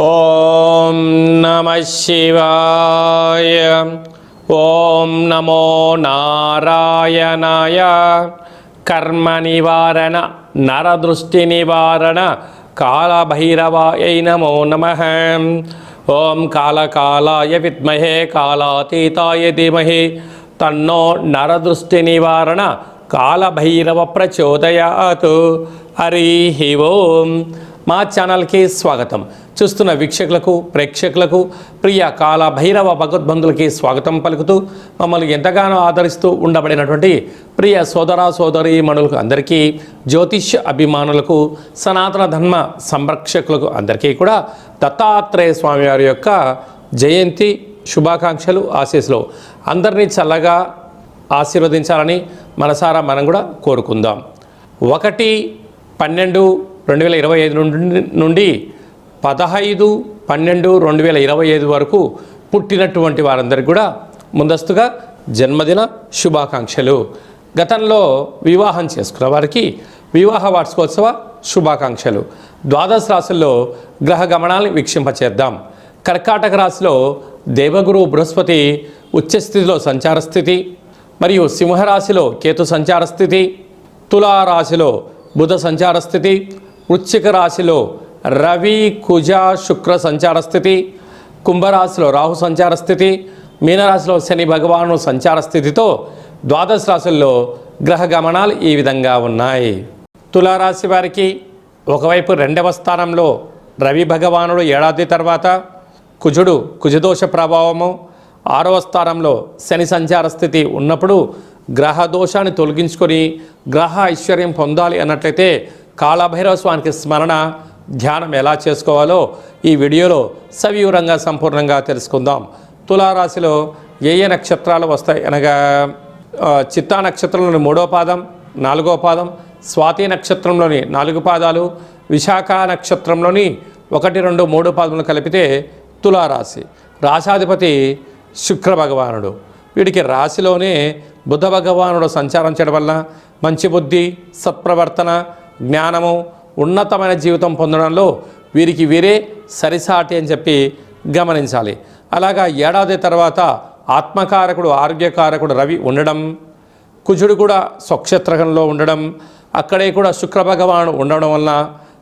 ఓం నమః శివాయ. ఓం నమో నారాయణాయ. కర్మ నివారణ నరదృష్టి నివారణ కాళభైరవాయ నమో నమః. ఓం కాళకాలాయ విద్మహే కాళాతీతాయ ధీమహి తన్నో నరదృష్టి నివారణ కాళభైరవ ప్రచోదయాత్. హరి ఓం. మా ఛానల్కి స్వాగతం. చూస్తున్న వీక్షకులకు ప్రేక్షకులకు ప్రియ కాళభైరవ భగవద్బంధులకి స్వాగతం పలుకుతూ మమ్మల్ని ఎంతగానో ఆదరిస్తూ ఉండబడినటువంటి ప్రియ సోదర సోదరీమణులకు అందరికీ, జ్యోతిష్య అభిమానులకు, సనాతన ధర్మ సంరక్షకులకు అందరికీ కూడా దత్తాత్రేయ స్వామి వారి యొక్క జయంతి శుభాకాంక్షలు, ఆశీస్సులు. అందరినీ చల్లగా ఆశీర్వదించాలని మనసారా మనం కూడా కోరుకుందాం. 1/12/2025 నుండి 15/12/2025 వరకు పుట్టినటువంటి వారందరికీ కూడా ముందస్తుగా జన్మదిన శుభాకాంక్షలు. గతంలో వివాహం చేసుకున్న వారికి వివాహ వార్షికోత్సవ శుభాకాంక్షలు. ద్వాదశ రాశుల్లో గ్రహ గమనాలను వీక్షింపచేద్దాం. కర్కాటక రాశిలో దేవగురు బృహస్పతి ఉచ్చస్థితిలో సంచార స్థితి, మరియు సింహరాశిలో కేతు సంచార స్థితి, తులారాశిలో బుధ సంచార స్థితి, వృశ్చిక రాశిలో రవి కుజ శుక్ర సంచార స్థితి, కుంభరాశిలో రాహు సంచార స్థితి, మీనరాశిలో శని భగవాను సంచార స్థితితో ద్వాదశ రాశుల్లో గ్రహ గమనాలు ఈ విధంగా ఉన్నాయి. తులారాశి వారికి ఒకవైపు 2వ స్థానంలో రవి భగవానుడు ఏడాది తర్వాత, కుజుడు కుజదోష ప్రభావము 6వ స్థానంలో శని సంచార స్థితి ఉన్నప్పుడు గ్రహ దోషాన్ని తొలగించుకొని గ్రహ ఐశ్వర్యం పొందాలి అన్నట్లయితే కాళభైరవ స్వామికి స్మరణ ధ్యానం ఎలా చేసుకోవాలో ఈ వీడియోలో సవివరంగా సంపూర్ణంగా తెలుసుకుందాం. తులారాశిలో ఏ నక్షత్రాలు వస్తాయి అనగా చిత్తా నక్షత్రంలోని 3వ పాదం, 4వ పాదం, స్వాతి నక్షత్రంలోని 4 పాదాలు, విశాఖ నక్షత్రంలోని 1, 2, 3 పాదములు కలిపితే తులారాశి. రాశాధిపతి శుక్ర భగవానుడు. వీడికి రాశిలోనే బుధ భగవానుడు సంచారం చేయడం వల్ల మంచి బుద్ధి, సత్ప్రవర్తన, జ్ఞానము, ఉన్నతమైన జీవితం పొందడంలో వీరికి వీరే సరిసాటి అని చెప్పి గమనించాలి. అలాగా ఏడాది తర్వాత ఆత్మకారకుడు ఆరోగ్యకారకుడు రవి ఉండడం, కుజుడు కూడా స్వక్షేత్రంలో ఉండడం, అక్కడే కూడా శుక్ర భగవానుడు ఉండడం వలన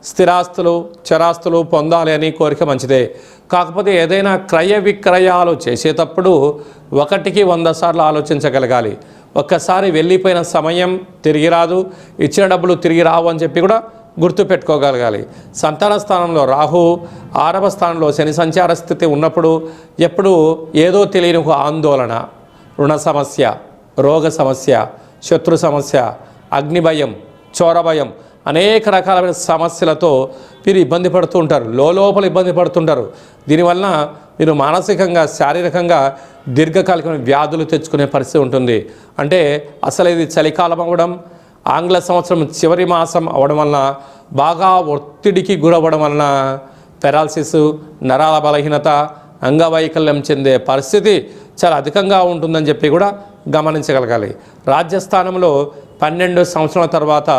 స్థిరాస్తులు చరాస్తులు పొందాలి అని కోరిక మంచిదే. కాకపోతే ఏదైనా క్రయ విక్రయాలు చేసేటప్పుడు 1కి 100 సార్లు ఆలోచించగలగాలి. ఒక్కసారి వెళ్ళిపోయిన సమయం తిరిగి రాదు, ఇచ్చిన డబ్బులు తిరిగి రావు అని చెప్పి కూడా గుర్తుపెట్టుకోగలగాలి. సంతాన స్థానంలో రాహు, 6వ స్థానంలో శని సంచార స్థితి ఉన్నప్పుడు ఎప్పుడు ఏదో తెలియని ఒక ఆందోళన, రుణ సమస్య, రోగ సమస్య, శత్రు సమస్య, అగ్ని భయం, చోర భయం, అనేక రకాలైన సమస్యలతో మీరు ఇబ్బంది పడుతూ ఉంటారు, లోపల ఇబ్బంది పడుతుంటారు. దీనివలన మీరు మానసికంగా శారీరకంగా దీర్ఘకాలికమైన వ్యాధులు తెచ్చుకునే పరిస్థితి ఉంటుంది. అంటే అసలు ఇది చలికాలం అవ్వడం, ఆంగ్ల సంవత్సరం చివరి మాసం అవ్వడం వలన బాగా ఒత్తిడికి గురవ్వడం వలన పెరాలసిస్, నరాల బలహీనత, అంగవైకల్యం చెందే పరిస్థితి చాలా అధికంగా ఉంటుందని చెప్పి కూడా గమనించగలగాలి. రాజ్యస్థానంలో 12 సంవత్సరాల తర్వాత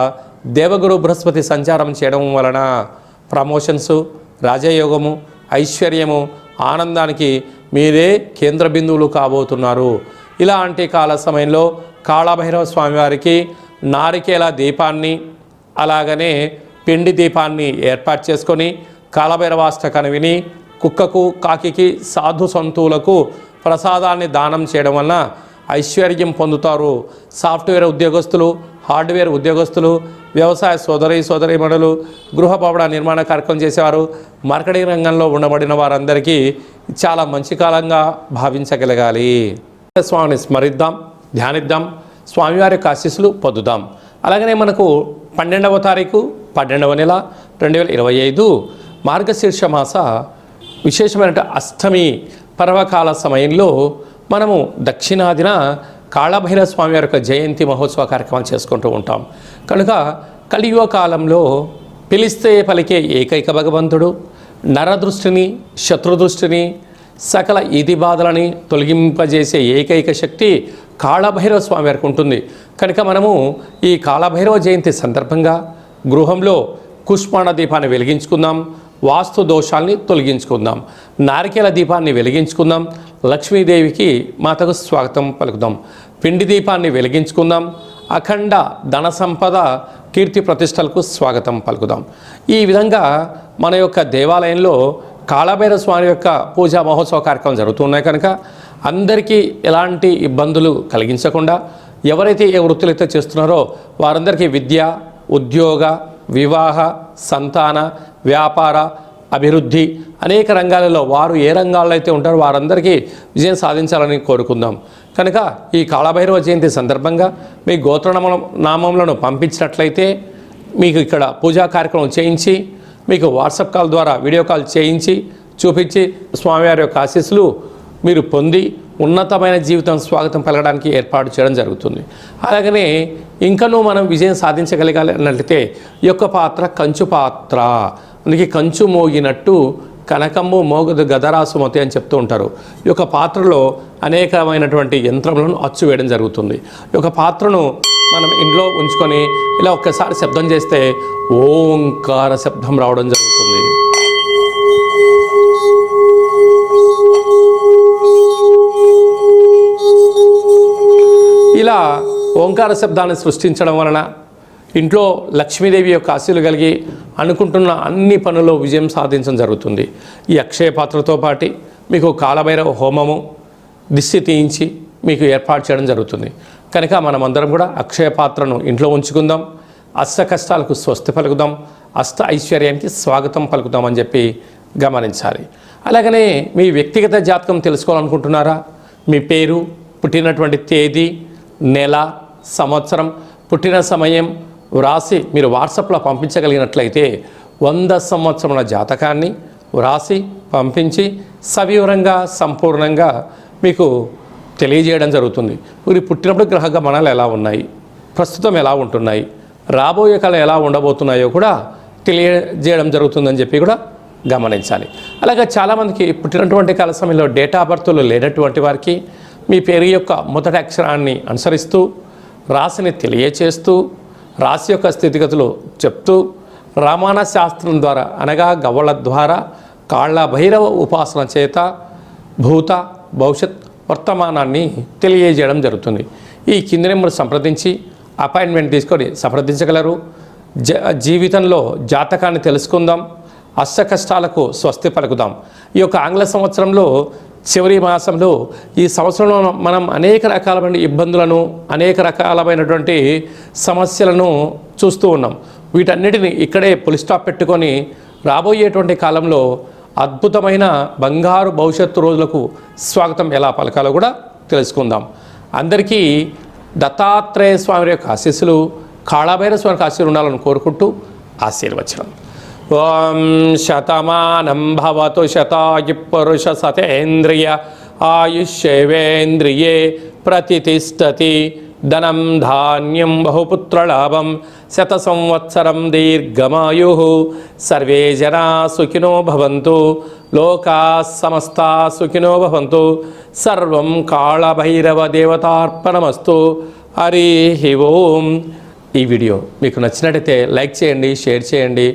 దేవగురు బృహస్పతి సంచారం చేయడం వలన ప్రమోషన్స్, రాజయోగము, ఐశ్వర్యము, ఆనందానికి మీరే కేంద్ర బిందువులు కాబోతున్నారు. ఇలాంటి కాల సమయంలో కాళభైరవ స్వామివారికి నారికేల దీపాన్ని అలాగనే పిండి దీపాన్ని ఏర్పాటు చేసుకొని కాళభైరవాష్టకాన్ని విని కుక్కకు కాకికి సాధు సంతువులకు ప్రసాదాన్ని దానం చేయడం వలన ఐశ్వర్యం పొందుతారు. సాఫ్ట్వేర్ ఉద్యోగస్తులు, హార్డ్వేర్ ఉద్యోగస్తులు, వ్యవసాయ సోదరీమణులు, గృహ భవన నిర్మాణ కార్యక్రమం చేసేవారు, మార్కెటింగ్ రంగంలో ఉండబడిన వారందరికీ చాలా మంచి కాలంగా భావించగలగాలి. స్వామిని స్మరిద్దాం, ధ్యానిద్దాం, స్వామివారి యొక్క ఆశీస్సులు పొందుదాం. అలాగనే మనకు 12వ తారీఖు 12వ నెల 2025 మార్గశీర్ష మాస విశేషమైన అష్టమి పర్వకాల సమయంలో మనము దక్షిణాదిన కాళభైరవ స్వామి వారి యొక్క జయంతి మహోత్సవ కార్యక్రమాలు చేసుకుంటూ ఉంటాం. కనుక కలియుగ కాలంలో పిలిస్తే పలికే ఏకైక భగవంతుడు, నరదృష్టిని శత్రుదృష్టిని సకల ఈతి బాధలని తొలగింపజేసే ఏకైక శక్తి కాళభైరవ స్వామి వారికి ఉంటుంది. కనుక మనము ఈ కాళభైరవ జయంతి సందర్భంగా గృహంలో కుష్మాండ దీపాన్ని వెలిగించుకుందాం. వాస్తు దోషాల్ని తొలగించుకుందాం, నారికేల దీపాన్ని వెలిగించుకుందాం, లక్ష్మీదేవికి మాతకు స్వాగతం పలుకుదాం, పిండి దీపాన్ని వెలిగించుకుందాం, అఖండ ధన సంపద కీర్తి ప్రతిష్టలకు స్వాగతం పలుకుదాం. ఈ విధంగా మన యొక్క దేవాలయంలో కాళభైరవ స్వామి యొక్క పూజా మహోత్సవ కార్యక్రమం జరుగుతున్నాయి కనుక అందరికీ ఎలాంటి ఇబ్బందులు కలిగించకుండా ఎవరైతే ఏ వృత్తులైతే చేస్తున్నారో వారందరికీ విద్య, ఉద్యోగ, వివాహ, సంతాన, వ్యాపార, అభివృద్ధి అనేక రంగాలలో వారు ఏ రంగాల్లో అయితే ఉంటారో వారందరికీ విజయం సాధించాలని కోరుకుందాం. కనుక ఈ కాళభైరవ జయంతి సందర్భంగా మీ నామములను పంపించినట్లయితే మీకు ఇక్కడ పూజా కార్యక్రమం చేయించి మీకు వాట్సాప్ కాల్ ద్వారా వీడియో కాల్ చేయించి చూపించి స్వామివారి యొక్క ఆశీస్సులు మీరు పొంది ఉన్నతమైన జీవితం స్వాగతం పలకడానికి ఏర్పాటు చేయడం జరుగుతుంది. అలాగనే ఇంకనూ మనం విజయం సాధించగలగాలి అన్నట్లయితే ఈ యొక్క పాత్ర కంచు పాత్ర, అందుకే కంచు మోగినట్టు కనకమ్ము మోగదు గదరాసుమతి అని చెప్తూ ఉంటారు. ఈ యొక్క పాత్రలో అనేకమైనటువంటి యంత్రములను అచ్చు వేయడం జరుగుతుంది. ఈ యొక్క పాత్రను మనం ఇంట్లో ఉంచుకొని ఇలా ఒక్కసారి శబ్దం చేస్తే ఓంకార శబ్దం రావడం జరుగుతుంది. ఇలా ఓంకార శబ్దాన్ని సృష్టించడం వలన ఇంట్లో లక్ష్మీదేవి యొక్క ఆశీస్సులు కలిగి అనుకుంటున్న అన్ని పనుల్లో విజయం సాధించడం జరుగుతుంది. ఈ అక్షయ పాత్రతో పాటు మీకు కాళభైరవ హోమము దిష్టి తీయించి మీకు ఏర్పాటు చేయడం జరుగుతుంది. కనుక మనమందరం కూడా అక్షయ పాత్రను ఇంట్లో ఉంచుకుందాం, అష్ట కష్టాలకు స్వస్తి పలుకుదాం, అష్ట ఐశ్వర్యానికి స్వాగతం పలుకుదామని చెప్పి గమనించాలి. అలాగనే మీ వ్యక్తిగత జాతకం తెలుసుకోవాలనుకుంటున్నారా? మీ పేరు, పుట్టినటువంటి తేదీ, నెల, సంవత్సరం, పుట్టిన సమయం వ్రాసి మీరు వాట్సాప్లో పంపించగలిగినట్లయితే 100 సంవత్సరముల జాతకాన్ని వ్రాసి పంపించి సవివరంగా సంపూర్ణంగా మీకు తెలియజేయడం జరుగుతుంది. మీరు పుట్టినప్పుడు గ్రహ గమనాలు ఎలా ఉన్నాయి, ప్రస్తుతం ఎలా ఉంటున్నాయి, రాబోయే కాలం ఎలా ఉండబోతున్నాయో కూడా తెలియజేయడం జరుగుతుందని చెప్పి కూడా గమనించాలి. అలాగే చాలామందికి పుట్టినటువంటి కాల సమయంలో డేట్ ఆఫ్ బర్త్లు లేనటువంటి వారికి మీ పేరు యొక్క మొదటి అక్షరాన్ని అనుసరిస్తూ రాశిని తెలియచేస్తూ రాశి యొక్క స్థితిగతులు చెప్తూ రామాన శాస్త్రం ద్వారా అనగా గవ్వల ద్వారా కాళభైరవ ఉపాసన చేత భూత భవిష్యత్ వర్తమానాన్ని తెలియజేయడం జరుగుతుంది. ఈ కింది నెంబర్ సంప్రదించి అపాయింట్మెంట్ తీసుకొని సంప్రదించగలరు. జీవితంలో జాతకాన్ని తెలుసుకుందాం, అష్ట కష్టాలకు స్వస్తి పలుకుదాం. ఈ యొక్క ఆంగ్ల సంవత్సరంలో చివరి మాసంలో ఈ సంవత్సరంలో మనం అనేక రకాలమైన ఇబ్బందులను అనేక రకాలమైనటువంటి సమస్యలను చూస్తూ ఉన్నాం. వీటన్నిటిని ఇక్కడే పులి స్టాప్ పెట్టుకొని రాబోయేటువంటి కాలంలో అద్భుతమైన బంగారు భవిష్యత్తు రోజులకు స్వాగతం ఎలా పలకాలో కూడా తెలుసుకుందాం. అందరికీ దత్తాత్రేయ స్వామి యొక్క ఆశీస్సులు, కాళభైరవ స్వామి ఆశీస్సులు ఉండాలని కోరుకుంటూ ఆశీర్వచనం. ఓం శతమానం భవతు శతాయు పురుష సతేంద్రియ ఆయుష్యేవేంద్రియే ప్రతిష్టతి ధనం ధాన్యం బహుపుత్రలాభం శత సంవత్సరం దీర్ఘమాయు సర్వే జనా సుఖినో భవంతు లోకా సమస్తా సుఖినో భవంతు సర్వం కాళభైరవ దేవతార్పణమస్తు. హరి ఓం. ఈ వీడియో మీకు నచ్చినట్టయితే లైక్ చేయండి, షేర్ చేయండి.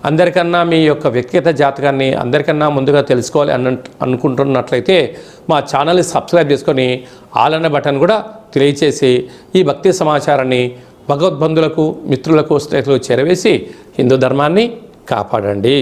అందరికన్నా మీ యొక్క వ్యక్తిగత జాతకాన్ని అందరికన్నా ముందుగా తెలుసుకోవాలి అనుకుంటున్నట్లయితే మా ఛానల్ని సబ్స్క్రైబ్ చేసుకొని ఆల్ అనే బటన్ కూడా తెలియచేసి ఈ భక్తి సమాచారాన్ని భగవద్బంధులకు, మిత్రులకు, స్నేహితులకు చేరవేసి హిందూ ధర్మాన్ని కాపాడండి.